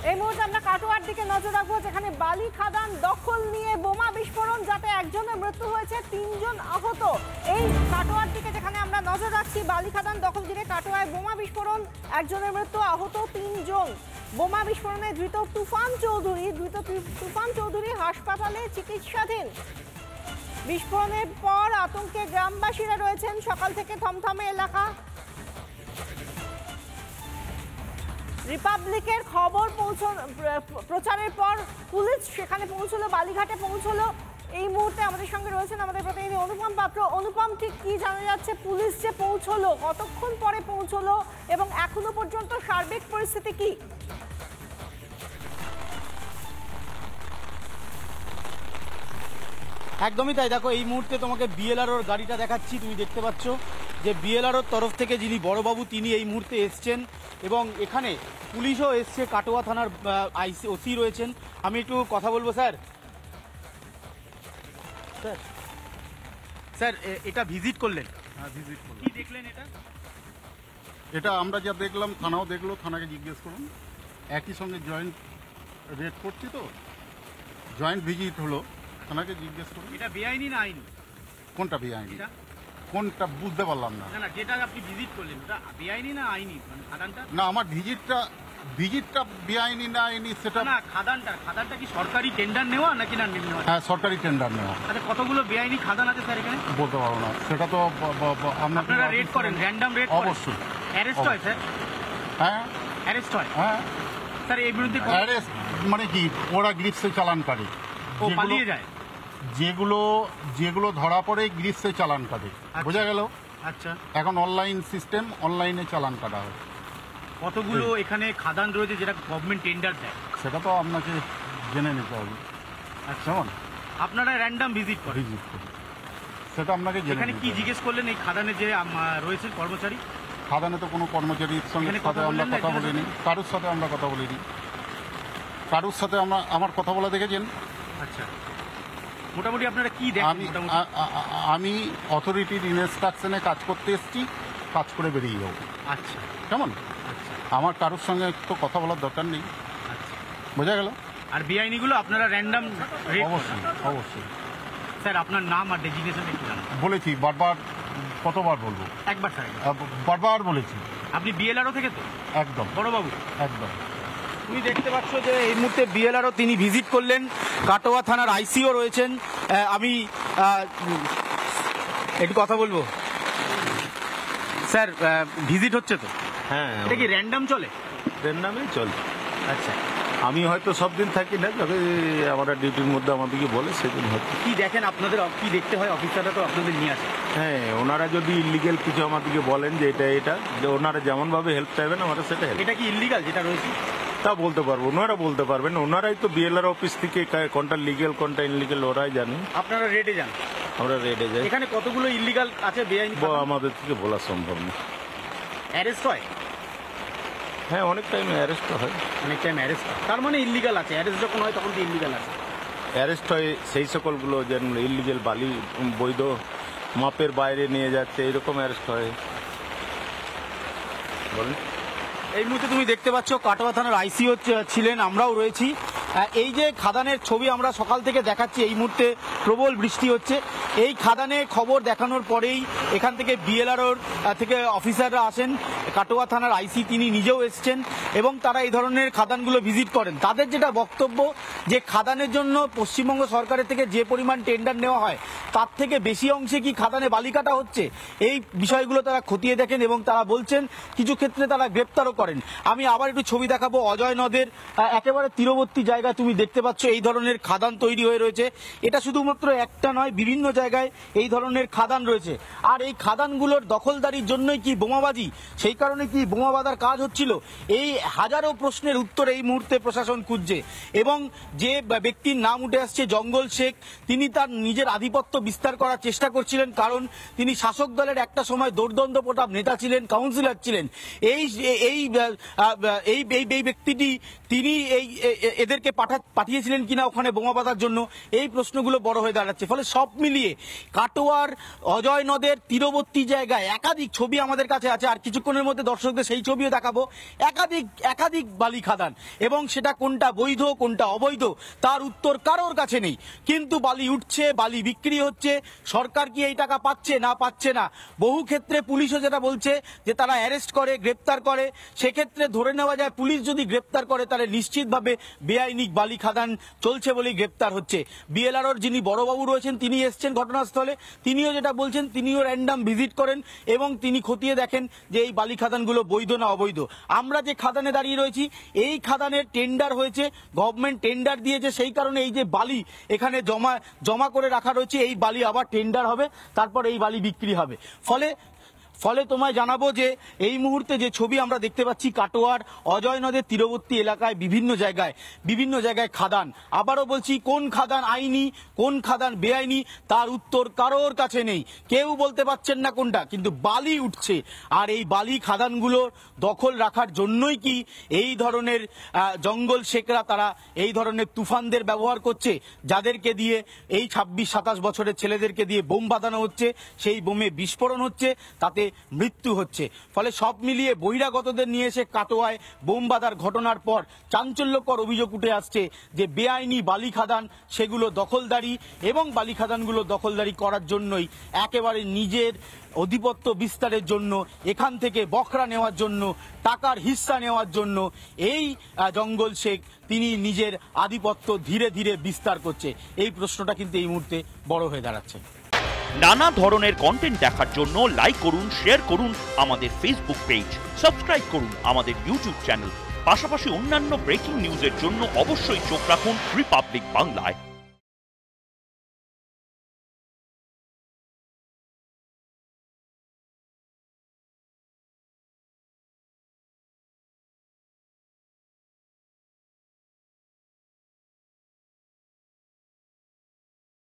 এই মুহূর্তে আমরা কাটোয়ার দিকে নজর রাখবো, যেখানে বালি খাদান দখল নিয়ে বোমা বিস্ফোরণ, যাতে একজনের মৃত্যু হয়েছে, 3 জন আহত। এই কাটোয়ার দিকে যেখানে আমরা নজর রাখছি, বালি খাদান দখল ঘিরে কাটোয়ায় বোমা বিস্ফোরণ, একজনের মৃত্যু, আহত 3 জন। বোমা বিস্ফোরণে ধৃত তুফান চৌধুরী হাসপাতালে চিকিৎসাধীন। বিস্ফোরণের পর আতঙ্কে গ্রামবাসীরা রয়েছেন, সকাল থেকে থমথমে এলাকা। রিপাবলিকের খবর প্রচারের পর পুলিশ সেখানে পৌঁছলো, বালিঘাটে পৌঁছলো। এই মুহূর্তে আমাদের সঙ্গে রয়েছেন আমাদের প্রতিনিধি অনুপম পাত্র। অনুপম, ঠিক কি জানা যাচ্ছে, পুলিশ যে পৌঁছলো কতক্ষণ পরে পৌঁছলো এবং এখনো পর্যন্ত সার্বিক পরিস্থিতি কি? একদমই তাই। দেখো, এই মুহূর্তে তোমাকে বিএলআরওর গাড়িটা দেখাচ্ছি। তুমি দেখতে পাচ্ছ যে বিএলআরওর তরফ থেকে যিনি বড়বাবু তিনি এই মুহূর্তে এসছেন এবং এখানে পুলিশও এসছে, কাটোয়া থানার ওসি রয়েছেন। আমি একটু কথা বলবো। স্যার স্যার স্যার এটা ভিজিট করলেন? হ্যাঁ, ভিজিট করলাম। কি দেখলেন এটা? এটা আমরা যা দেখলাম থানাও দেখলো, থানাকে জিজ্ঞেস করুন। একই সঙ্গে জয়েন্ট রেড করছি, তো জয়েন্ট ভিজিট হলো, থানাকে জিজ্ঞেস করুন। এটা বেআইনি না আইনি? কোনটা বেআইনি? এটা কোনটা বুঝতে পারলাম না। না, যেটা আপনি ভিজিট করলেন ওটা বেআইনি না আইনি? মানে খাদানটা? না, আমার ভিজিটটা বেআইনি না আইনি সেটা না, খাদানটা কি সরকারি টেন্ডার নেওয়া নাকি না নেওয়া? হ্যাঁ, সরকারি টেন্ডার নেওয়া। আচ্ছা, কতগুলো বেআইনি খাদান আছে স্যার এখানে? বলতে পারবো না, সেটা তো আপনারা রেড করেন, র্যান্ডম রেড? অবশ্যই। অ্যারেস্ট হয় স্যার? হ্যাঁ, অ্যারেস্ট হয়। হ্যাঁ স্যার এই বিরুদ্ধে অ্যারেস্ট মানে কি, ওরা গ্রিপসে চালান কাটে, ও পালিয়ে যায়। যেগুলো ধরা পড়ে গ্রিপসে চালান কাটে, বোঝা গেল? আচ্ছা, এখন অনলাইন সিস্টেম, অনলাইনে চালান কাটা হয়। কতগুলো এখানে খাদান রয়েছে যেটা গভর্নমেন্ট টেন্ডার দেয়? সেটা তো আপনাকে জেনে নিতে হবে। আচ্ছা, আপনারা র্যান্ডম ভিজিট করেন? ভিজিট করি, সেটা আপনাকে জেনে এখানে নিতে কি হবে। জিজ্ঞেস করলেন এই খাদানে যে রয়েছে কর্মচারী? খাদানে তো কোনো কর্মচারীর সঙ্গে এখানে সাথে আমরা বললেন না কথা বলিনি, কারুর সাথে আমরা কথা বলিনি, কারুর সাথে আমার কথা বলা দেখেছেন? আচ্ছা, মোটামুটি আপনারা কি দেখেন? আমি অথরিটির ইনস্ট্রাকশনে কাজ করতে এসেছি, কাজ করে বেরিয়ে যাবো। আচ্ছা, কেমন? আচ্ছা, আমার কারোর সঙ্গে তো কথা বলার দরকার নেই, আচ্ছা। বোঝা গেল? আর বেআইনি গুলো আপনারা র্যান্ডম রেড? অবশ্যই, অবশ্যই। স্যার আপনার নাম আর ডেজিগনেশন একটু জানান। বলেছি বারবার, কতবার বলবো? একবার স্যার। বারবার বলেছি। আপনি বিএলআরও থেকে তো? একদম বড়বাবু একদম। তুমি দেখতে পাচ্ছ যে এই মুহূর্তে বিএলআরও তিনি ভিজিট করলেন, কাটোয়া থানার আইসিও রয়েছেন। আমি একটু কথা বলবো। স্যার ভিজিট হচ্ছে তো? হ্যাঁ, এটা কি র্যান্ডম চলে? র্যান্ডামই চলে। আচ্ছা, আমি হয়তো সব দিন থাকি না, তবে আমরা ডিউটির মধ্যে আমাদেরকে বলে সেদিন হয়তো। কি দেখেন আপনাদের, কি দেখতে হয়? অফিসাররা তো আপনাদের নিয়ে আসে। হ্যাঁ, ওনারা যদি ইলিগেল কিছু আমাদেরকে বলেন যে এটা যে ওনারা যেমনভাবে হেল্প চাইবেন আমরা সেটা হেল্প। এটা কি ইলিগাল যেটা রয়েছে? তা বলতে পারবো, ওনারা বলতে পারবেন। ওনারাই তো বিএলআর অফিস থেকে কোনটা লিগেল কোনটা ইনলিগেল ওরাই জানে। আপনারা রেডে যান? আমরা রেডে যাই। এখানে কতগুলো ইলিগাল আছে বেআইনি? আমাদের থেকে বলা সম্ভব না। অ্যারেস্ট হয়? হ্যাঁ, অনেক টাইম অ্যারেস্ট হয়। অনেক টাইম অ্যারেস্ট হয়, তার মানে ইলিগাল আছে। অ্যারেস্ট যখন হয় তখন তো ইলিগাল আছে। অ্যারেস্ট হয় সেই সকলগুলো যেমন ইলিগেল বালি বৈধ মাপের বাইরে নিয়ে যাচ্ছে, এরকম অ্যারেস্ট হয়। বলেন। এই মুহূর্তে তুমি দেখতে পাচ্ছ কাটোয়া থানার আইসিও ছিলেন, আমরাও রয়েছি। এই যে খাদানের ছবি আমরা সকাল থেকে দেখাচ্ছি, এই মুহূর্তে প্রবল বৃষ্টি হচ্ছে। এই খাদানে খবর দেখানোর পরেই এখান থেকে বিএলআরওর থেকে অফিসাররা আসেন, কাটোয়া থানার আইসি তিনি নিজেও এসছেন এবং তারা এই ধরনের খাদানগুলো ভিজিট করেন। তাদের যেটা বক্তব্য যে খাদানের জন্য পশ্চিমবঙ্গ সরকারের থেকে যে পরিমাণ টেন্ডার নেওয়া হয় তার থেকে বেশি অংশে কি খাদানে বালি কাটা হচ্ছে, এই বিষয়গুলো তারা খতিয়ে দেখেন এবং তারা বলছেন কিছু ক্ষেত্রে তারা গ্রেপ্তারও করেন। আমি আবার একটু ছবি দেখাবো। অজয় নদের একেবারে তীরবর্তী জায়গা তুমি দেখতে পাচ্ছ এই ধরনের খাদান তৈরি হয়ে রয়েছে। এটা শুধুমাত্র একটা নয়, বিভিন্ন জায়গায় এই ধরনের খাদান রয়েছে। আর এই খাদানগুলোর দখলদারির জন্যই কি বোমাবাজি, সেই কারণে কি বোমা বাঁধার কাজ হচ্ছিল, এই হাজারো প্রশ্নের উত্তর এই মুহূর্তে প্রশাসন খুঁজছে। এবং যে ব্যক্তির নাম উঠে আসছে জঙ্গল শেখ, তিনি তার নিজের আধিপত্য বিস্তার করার চেষ্টা করছিলেন, কারণ তিনি শাসক দলের একটা সময় দোর্দণ্ড প্রতাপ নেতা ছিলেন, কাউন্সিলর ছিলেন। এই ব্যক্তিটি তিনি এদেরকে পাঠিয়েছিলেন কিনা ওখানে বোমা বাঁধার জন্য, এই প্রশ্নগুলো বড় হয়ে দাঁড়াচ্ছে। ফলে সব মিলিয়ে কাটোয়ার অজয় নদের তীরবর্তী জায়গায় একাধিক ছবি আমাদের কাছে আছে, আর কিছুক্ষণের মধ্যে দর্শকদের সেই ছবিও দেখাবো। একাধিক বালি খাদান, এবং সেটা কোনটা বৈধ কোনটা অবৈধ তার উত্তর কারোর কাছে নেই। কিন্তু বালি উঠছে, বালি বিক্রি হচ্ছে। সরকার কি এই টাকা পাচ্ছে না পাচ্ছে না? বহু ক্ষেত্রে পুলিশও যেটা বলছে যে তারা অ্যারেস্ট করে, গ্রেপ্তার করে। সেক্ষেত্রে ধরে নেওয়া যায় পুলিশ যদি গ্রেপ্তার করে তাহলে নিশ্চিতভাবে বেআইনি বালি খাদান চলছে বলেই গ্রেপ্তার হচ্ছে। বিএলআরওর যিনি বড়বাবু রয়েছেন তিনি এসছেন ঘটনাস্থলে, তিনিও যেটা বলছেন, তিনিও র্যান্ডাম ভিজিট করেন এবং তিনি খতিয়ে দেখেন যে এই বালি খাদানগুলো বৈধ না অবৈধ। আমরা যে খাদানে দাঁড়িয়ে রয়েছি, এই খাদানের টেন্ডার হয়েছে, গভর্নমেন্ট টেন্ডার দিয়েছে, সেই কারণে এই যে বালি এখানে জমা করে রাখা রয়েছে, এই বালি আবার টেন্ডার হবে, তারপর এই বালি বিক্রি হবে। ফলে তোমায় জানাবো যে এই মুহূর্তে যে ছবি আমরা দেখতে পাচ্ছি, কাটোয়ার অজয় নদের তীরবর্তী এলাকায় বিভিন্ন জায়গায় খাদান। আবারও বলছি, কোন খাদান আইনি কোন খাদান বেআইনি তার উত্তর কারোর কাছে নেই, কেউ বলতে পারছেন না কোনটা। কিন্তু বালি উঠছে, আর এই বালি খাদানগুলো দখল রাখার জন্যই কি এই ধরনের জঙ্গল শেখরা তারা এই ধরনের তুফানদের ব্যবহার করছে, যাদেরকে দিয়ে এই 26-27 বছরের ছেলেদেরকে দিয়ে বোম বাঁধানো হচ্ছে, সেই বোমে বিস্ফোরণ হচ্ছে, তাতে মৃত্যু হচ্ছে। ফলে সব মিলিয়ে বহিরাগতদের নিয়ে এসে কাটোয়ায় বোম বাঁধার ঘটনার পর চাঞ্চল্যকর অভিযোগ উঠে আসছে যে বেআইনি বালি খাদান সেগুলো দখলদারি, এবং বালি খাদানগুলো দখলদারি করার জন্যই একেবারে নিজের আধিপত্য বিস্তারের জন্য, এখান থেকে বখরা নেওয়ার জন্য, টাকার হিস্সা নেওয়ার জন্য এই জঙ্গল শেখ তিনি নিজের আধিপত্য ধীরে ধীরে বিস্তার করছে। এই প্রশ্নটা কিন্তু এই মুহূর্তে বড় হয়ে দাঁড়াচ্ছে। নানা ধরনের কন্টেন্ট দেখার জন্য লাইক করুন, শেয়ার করুন আমাদের ফেসবুক পেজ, সাবস্ক্রাইব করুন আমাদের ইউটিউব চ্যানেল। পাশাপাশি অন্যান্য ব্রেকিং নিউজের জন্য অবশ্যই চোখ রাখুন রিপাবলিক বাংলায়।